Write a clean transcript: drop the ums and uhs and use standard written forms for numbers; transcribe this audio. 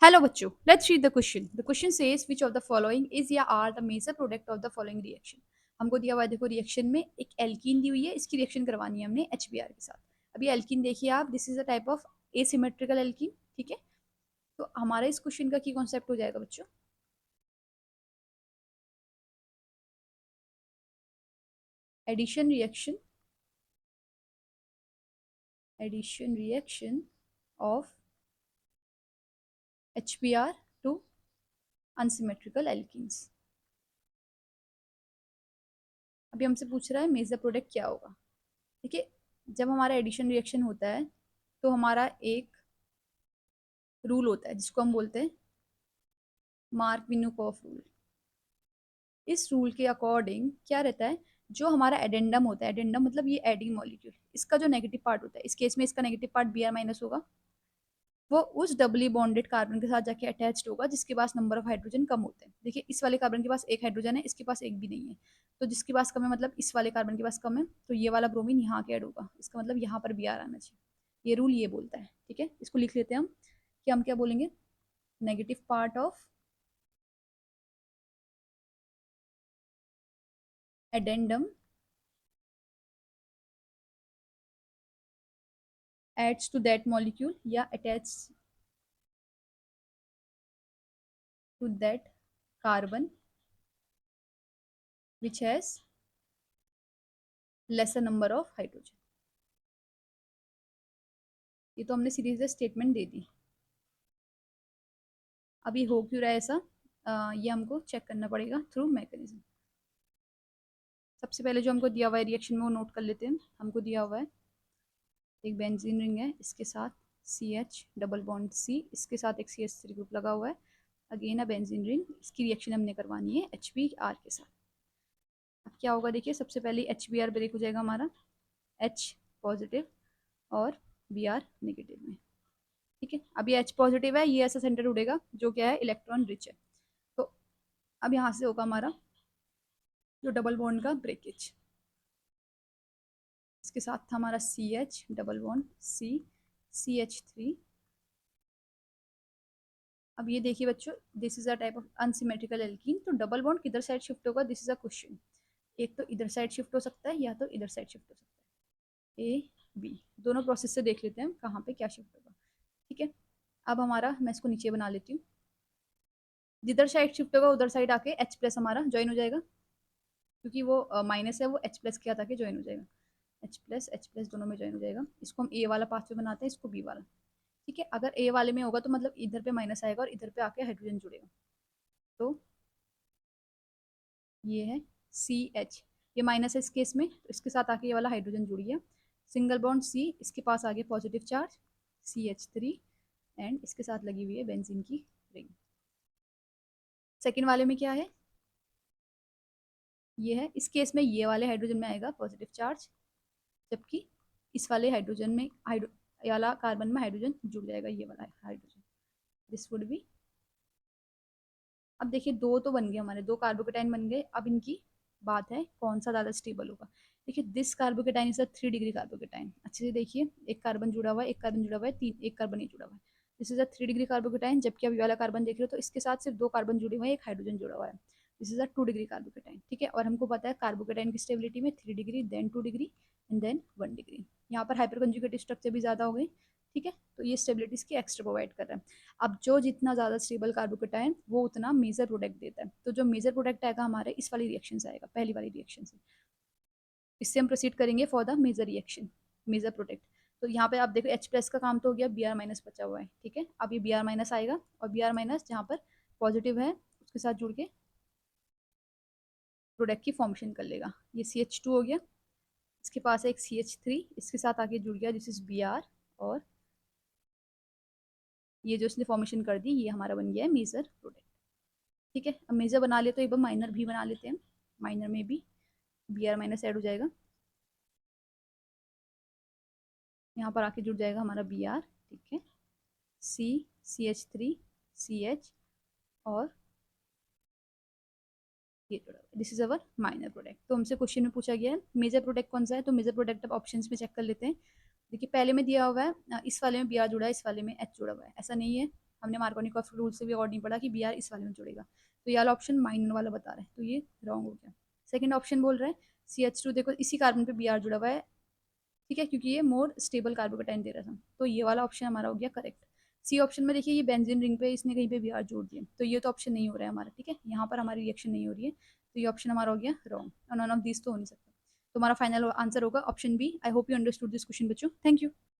Hello बच्चों, let's read the question. The question says which of the following is या are the major product of the following reaction. हमको दिया हुआ है, देखो रिएक्शन में एक एल्कीन दी हुई है, इसकी रिएक्शन करवानी है हमने HBr के साथ. अभी एल्कीन देखिए आप, this is a type of asymmetrical alkene. ठीक है, तो हमारा इस क्वेश्चन का की कॉन्सेप्ट हो जाएगा बच्चों, addition reaction of HBr to unsymmetrical alkenes. अभी हमसे पूछ रहा है मेजर प्रोडक्ट क्या होगा. देखिए, जब हमारा एडिशन रिएक्शन होता है तो हमारा एक रूल होता है जिसको हम बोलते हैं मार्क विनुकोफ रूल. इस रूल के अकॉर्डिंग क्या रहता है, जो हमारा एडेंडम होता है, एडेंडम मतलब ये एडिंग मॉलिक्यूल, इसका जो नेगेटिव पार्ट होता है, इस केस में इसका नेगेटिव पार्ट Br माइनस होगा, वो उस डबली बॉन्डेड कार्बन के साथ जाके अटैच्ड होगा जिसके पास नंबर ऑफ हाइड्रोजन कम होते हैं. देखिए, इस वाले कार्बन के पास एक हाइड्रोजन है, इसके पास एक भी नहीं है, तो जिसके पास कम है मतलब इस वाले कार्बन के पास कम है, तो ये वाला ब्रोमीन यहाँ के ऐड होगा, इसका मतलब यहाँ पर Br आना चाहिए. ये रूल ये बोलता है. ठीक है, इसको लिख लेते हैं हम कि हम क्या बोलेंगे, negative part of addendum adds to that molecule या attaches to that carbon which has lesser number of hydrogen. ये तो हमने सीरीज स्टेटमेंट दे दी. अभी हो क्यों रहा है ऐसा, ये हमको चेक करना पड़ेगा थ्रू मैकेनिज्म. सबसे पहले जो हमको दिया हुआ है रिएक्शन में वो नोट कर लेते हैं. हमको दिया हुआ है एक बेंजीन रिंग है, इसके साथ CH डबल बॉन्ड C, इसके साथ एक CH3 ग्रुप लगा हुआ है, अगेन अ बेंजीन रिंग. इसकी रिएक्शन हमने करवानी है HBr के साथ. अब क्या होगा, देखिए सबसे पहले HBr ब्रेक हो जाएगा हमारा H पॉजिटिव और Br नेगेटिव में. ठीक है, अब ये H पॉजिटिव है, ये ऐसा सेंटर उड़ेगा जो क्या है इलेक्ट्रॉन रिच है. तो अब यहाँ से होगा हमारा जो डबल बॉन्ड का ब्रेकेज. इसके साथ था हमारा CH double bond C CH3. अब ये देखिए बच्चों, this is a type of unsymmetrical alkene. तो डबल बॉन्ड किधर साइड शिफ्ट होगा, दिस इज अ क्वेश्चन. एक तो इधर साइड शिफ्ट हो सकता है या तो इधर साइड शिफ्ट हो सकता है. A B दोनों प्रोसेस से देख लेते हैं कहाँ पे क्या शिफ्ट होगा. ठीक है, अब हमारा, मैं इसको नीचे बना लेती हूँ, जिधर साइड शिफ्ट होगा उधर साइड आके H प्लस हमारा ज्वाइन हो जाएगा, क्योंकि वो माइनस है, वो H प्लस के साथ आके ज्वाइन हो जाएगा. H प्लस दोनों में ज्वाइन हो जाएगा. इसको हम A वाला पाथवे बनाते हैं, इसको B वाला. ठीक है, अगर A वाले में होगा तो मतलब इधर पे माइनस आएगा और इधर पे आके हाइड्रोजन जुड़ेगा. तो ये है CH, ये माइनस है इस केस में, तो इसके साथ आके ये वाला हाइड्रोजन जुड़ गया. सिंगल बॉन्ड C, इसके पास आगे पॉजिटिव चार्ज CH3 एंड इसके साथ लगी हुई है बेंजीन की रिंग. सेकेंड वाले में क्या है, ये है, इस केस में ये वाले हाइड्रोजन में आएगा पॉजिटिव चार्ज, जबकि इस वाले हाइड्रोजन में ये वाला कार्बन में हाइड्रोजन जुड़ जाएगा, ये वाला हाइड्रोजन. This would be. अब देखिए, दो तो बन गए हमारे, दो कार्बोकेटाइन बन गए. अब इनकी बात है कौन सा ज़्यादा स्टेबल होगा. देखिए, this carbocation is a 3 degree carbocation. अच्छे से देखिए, एक कार्बन जुड़ा हुआ है, एक कार्बन जुड़ा हुआ है, तीन, एक कार्बन नहीं जुड़ा हुआ है. This is a 3 degree carbocation. जबकि अब ये वाला कार्बन देख रहे हो तो इसके साथ सिर्फ दो कार्बन जुड़े हुए हैं, एक हाइड्रोजन जुड़ा हुआ है. This is a 2 degree carbocation. ठीक है, और हमको पता है कार्बोकेटाइन की स्टेबिलिटी में 3 degree, then 2 degree and then 1 degree. यहाँ पर हाइपर कंजुगेट स्ट्रक्चर भी ज़्यादा हो गई. ठीक है, तो ये स्टेबिलिटी इसकी एक्स्ट्रा प्रोवाइड कर रहा है. अब जो जितना ज़्यादा स्टेबल कार्बोकेटाइन वो उतना मेजर प्रोडक्ट देता है. तो जो मेजर प्रोडक्ट आएगा हमारे इस वाली रिएक्शन से आएगा, पहली वाली रिएक्शन से. इससे हम प्रोसीड करेंगे for the major reaction, major product. तो यहाँ पे आप देखो H प्लस का काम तो हो गया, Br माइनस बचा हुआ है. ठीक है, अब ये Br माइनस आएगा और Br माइनस जहाँ पर पॉजिटिव है उसके साथ जुड़ के प्रोडक्ट की फॉर्मेशन कर लेगा. ये CH2 हो गया, इसके पास है एक CH3, इसके साथ आगे जुड़ गया दिस इज Br, और ये जो इसने फॉर्मेशन कर दी ये हमारा बन गया है मेजर प्रोडक्ट. ठीक है, अब मेजर बना ले तो एक बार माइनर भी बना लेते हैं. माइनर में भी Br माइनस ऐड हो जाएगा, यहाँ पर आके जुड़ जाएगा हमारा Br. ठीक है, C CH3 CH और ये जुड़ा. This is our minor product. तो हमसे क्वेश्चन में पूछा गया है मेजर प्रोडक्ट कौन सा है, तो मेजर प्रोडक्ट अब ऑप्शंस में चेक कर लेते हैं. देखिए, पहले में दिया हुआ है इस वाले में Br जुड़ा है, इस वाले में H जुड़ा हुआ है, ऐसा नहीं है. हमने मार्कोनिकॉफ रूल से भी और नहीं पढ़ा कि बी आर इस वाले में जुड़ेगा। तो ये वाला ऑप्शन माइनर वाला बता रहा है, तो ये रॉन्ग हो गया। सेकंड ऑप्शन बोल रहा है CH2, देखो इसी कार्बन पे बी आर जुड़ा हुआ है, ठीक है, क्योंकि ये मोर स्टेबल कार्बोकेटाइन दे रहा था, तो ये वाला ऑप्शन हमारा हो गया करेक्ट। सी ऑप्शन में देखिए ये बेंजीन रिंग पे इसने कहीं पे बी आर जोड़ दिया, तो ये तो ऑप्शन नहीं हो रहा है हमारा, ठीक है, यहाँ पर हमारी रिएक्शन नहीं हो रही है, तो ये ऑप्शन हमारा हो गया रॉन्ग। नॉन ऑफ दिस तो हो नहीं सकता। तो हमारा फाइनल आंसर होगा option B. I hope you understood this question बच्चों, थैंक यू।